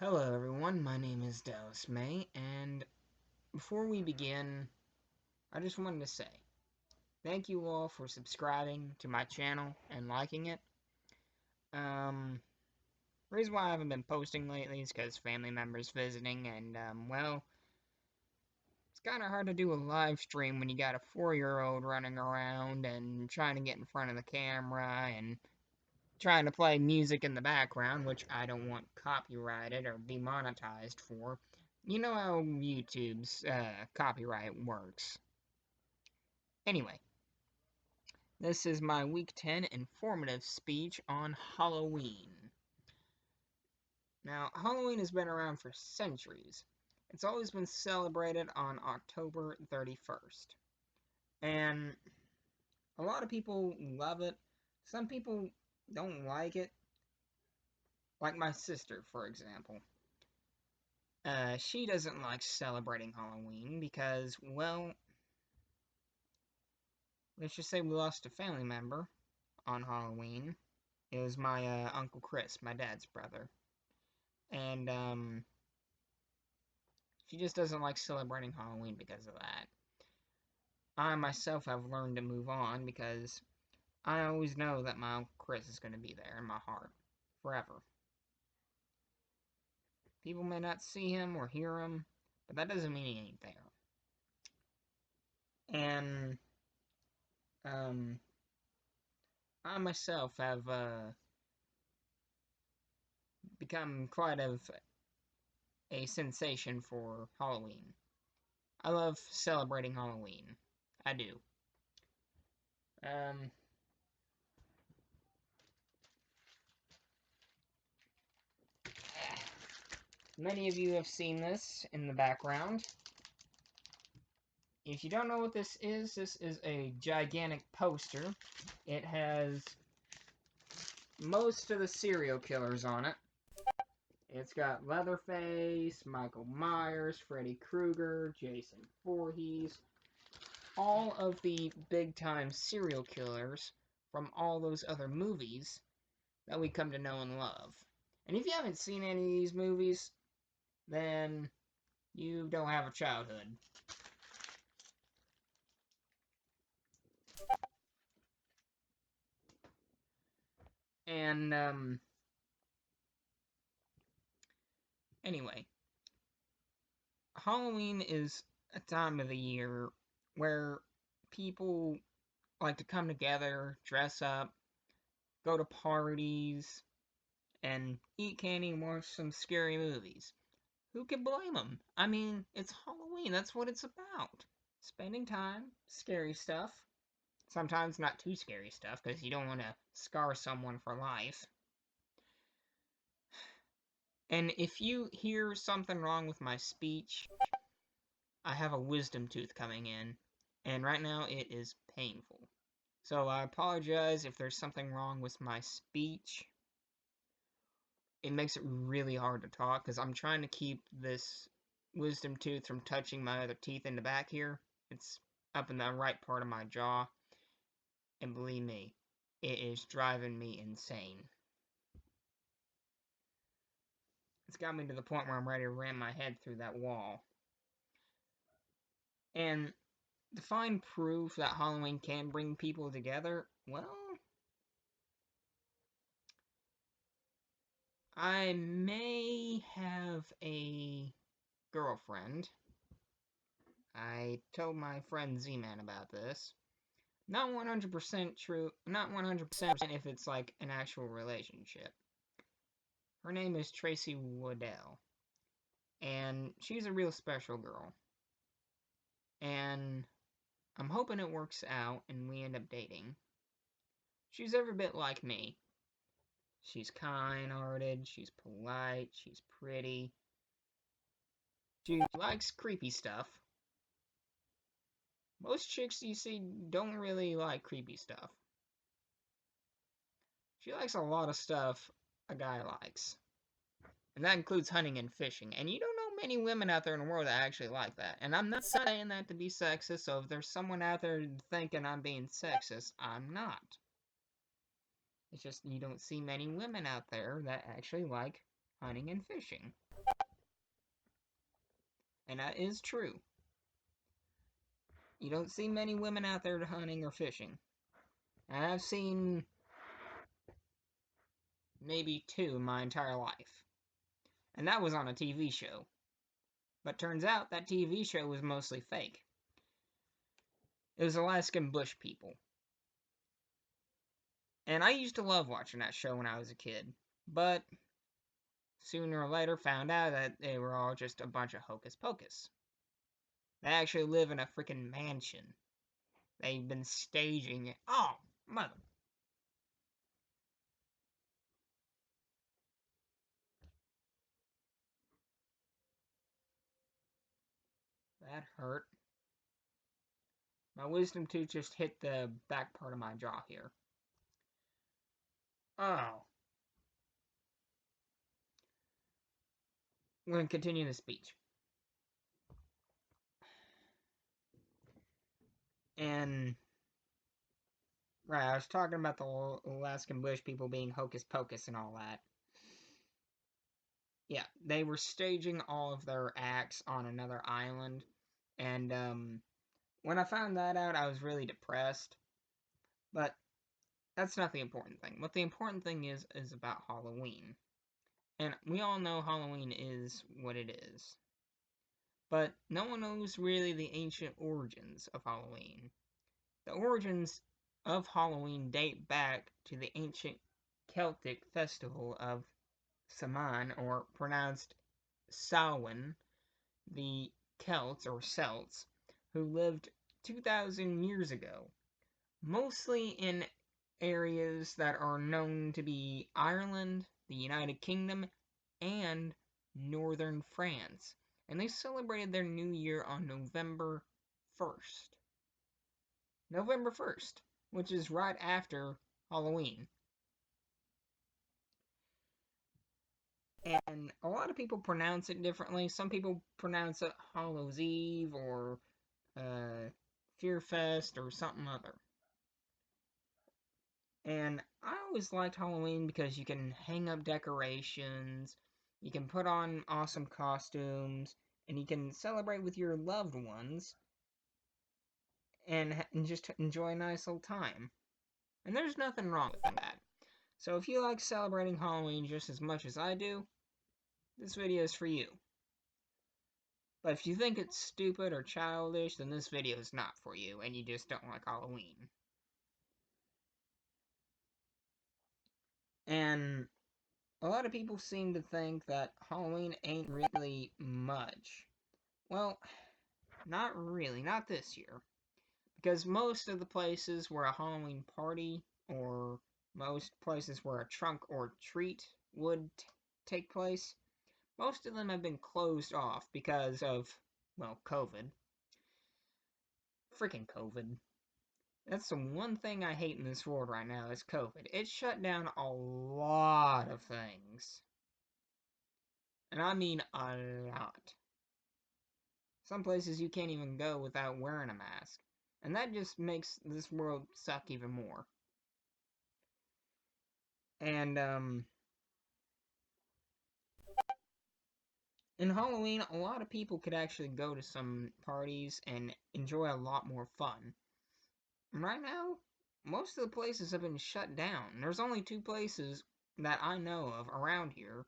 Hello everyone, my name is Dallas May, and before we begin, I just wanted to say thank you all for subscribing to my channel and liking it. Um, reason why I haven't been posting lately is because family members visiting, and well, it's kind of hard to do a live stream when you got a 4-year-old running around and trying to get in front of the camera and trying to play music in the background, which I don't want copyrighted or demonetized for. You know how YouTube's copyright works. Anyway, this is my Week 10 informative speech on Halloween. Now, Halloween has been around for centuries. It's always been celebrated on October 31st. And a lot of people love it. Some people don't like it. Like my sister, for example. She doesn't like celebrating Halloween because, well, let's just say we lost a family member on Halloween. It was my Uncle Chris, my dad's brother. And she just doesn't like celebrating Halloween because of that. I myself have learned to move on because I always know that my Uncle Chris is going to be there in my heart forever. People may not see him or hear him, but that doesn't mean he ain't there. And I myself have become quite of a sensation for Halloween. I love celebrating Halloween. I do. Um, Many of you have seen this in the background. If you don't know what this is a gigantic poster. It has most of the serial killers on it. It's got Leatherface, Michael Myers, Freddy Krueger, Jason Voorhees, all of the big-time serial killers from all those other movies that we come to know and love. And if you haven't seen any of these movies, then you don't have a childhood. And, anyway, Halloween is a time of the year where people like to come together, dress up, go to parties, and eat candy and watch some scary movies. Who can blame them? I mean, it's Halloween, that's what it's about. Spending time, scary stuff. Sometimes not too scary stuff, because you don't want to scar someone for life. And if you hear something wrong with my speech, I have a wisdom tooth coming in, and right now it is painful. So I apologize if there's something wrong with my speech. It makes it really hard to talk, because I'm trying to keep this wisdom tooth from touching my other teeth in the back here. It's up in the right part of my jaw, and believe me, it is driving me insane. It's got me to the point where I'm ready to ram my head through that wall. And to find proof that Halloween can bring people together, well, I may have a girlfriend. I told my friend Z-Man about this. Not 100% true, not 100% if it's like an actual relationship. Her name is Tracy Waddell. And she's a real special girl. And I'm hoping it works out and we end up dating. She's every bit like me. She's kind-hearted, she's polite, she's pretty. She likes creepy stuff. Most chicks you see don't really like creepy stuff. She likes a lot of stuff a guy likes. And that includes hunting and fishing. And you don't know many women out there in the world that actually like that. And I'm not saying that to be sexist, so if there's someone out there thinking I'm being sexist, I'm not. It's just you don't see many women out there that actually like hunting and fishing. And that is true. You don't see many women out there hunting or fishing. And I've seen maybe 2 in my entire life. And that was on a TV show. But turns out that TV show was mostly fake. It was Alaskan Bush People. And I used to love watching that show when I was a kid. But sooner or later found out that they were all just a bunch of hocus pocus. They actually live in a freaking mansion. They've been staging it. Oh, mother. That hurt. My wisdom tooth just hit the back part of my jaw here. Oh. I'm going to continue the speech. And, right, I was talking about the Alaskan Bush People being hocus pocus and all that. Yeah, they were staging all of their acts on another island. And, when I found that out, I was really depressed. But that's not the important thing. What the important thing is about Halloween. And we all know Halloween is what it is. But no one knows really the ancient origins of Halloween. The origins of Halloween date back to the ancient Celtic festival of Samhain, or pronounced Samhain, the Celts, or Celts, who lived 2,000 years ago, mostly in areas that are known to be Ireland, the United Kingdom, and northern France. And they celebrated their new year on November 1st. November 1st, which is right after Halloween. And a lot of people pronounce it differently. Some people pronounce it Hallows Eve or Fearfest or something other. And I always liked Halloween because you can hang up decorations, you can put on awesome costumes, and you can celebrate with your loved ones and just enjoy a nice little time. And there's nothing wrong with that. So if you like celebrating Halloween just as much as I do, this video is for you. But if you think it's stupid or childish, then this video is not for you, and you just don't like Halloween. And a lot of people seem to think that Halloween ain't really much. Well, not really, not this year. Because most of the places where a Halloween party, or most places where a trunk or treat would take place, most of them have been closed off because of, well, COVID. Freaking COVID. That's the one thing I hate in this world right now is COVID. It shut down a lot of things. And I mean a lot. Some places you can't even go without wearing a mask. And that just makes this world suck even more. And, in Halloween, a lot of people could actually go to some parties and enjoy a lot more fun. Right now, most of the places have been shut down. There's only 2 places that I know of around here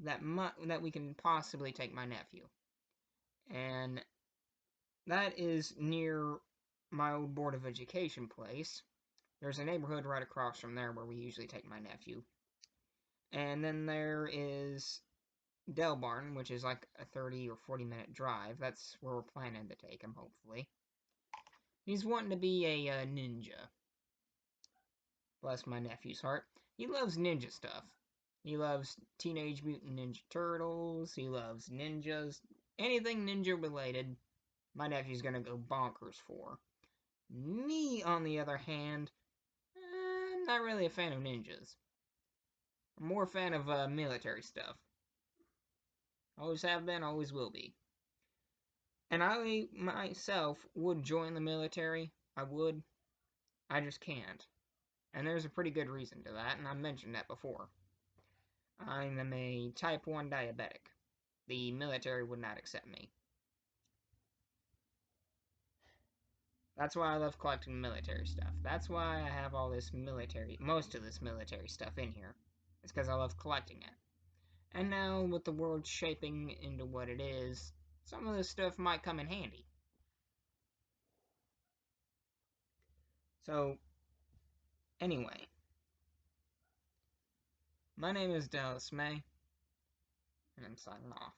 that we can possibly take my nephew. And that is near my old Board of Education place. There's a neighborhood right across from there where we usually take my nephew. And then there is Delbarn, which is like a 30 or 40 minute drive. That's where we're planning to take him, hopefully. He's wanting to be a ninja. Bless my nephew's heart. He loves ninja stuff. He loves Teenage Mutant Ninja Turtles. He loves ninjas. Anything ninja related, my nephew's gonna go bonkers for. Me, on the other hand, I'm not really a fan of ninjas. I'm more a fan of military stuff. Always have been, always will be. And I, myself, would join the military. I would. I just can't. And there's a pretty good reason to that, and I mentioned that before. I'm a type 1 diabetic. The military would not accept me. That's why I love collecting military stuff. That's why I have all this most of this military stuff in here. It's because I love collecting it. And now, with the world shaping into what it is, some of this stuff might come in handy. So, anyway, my name is Dallas May, and I'm signing off.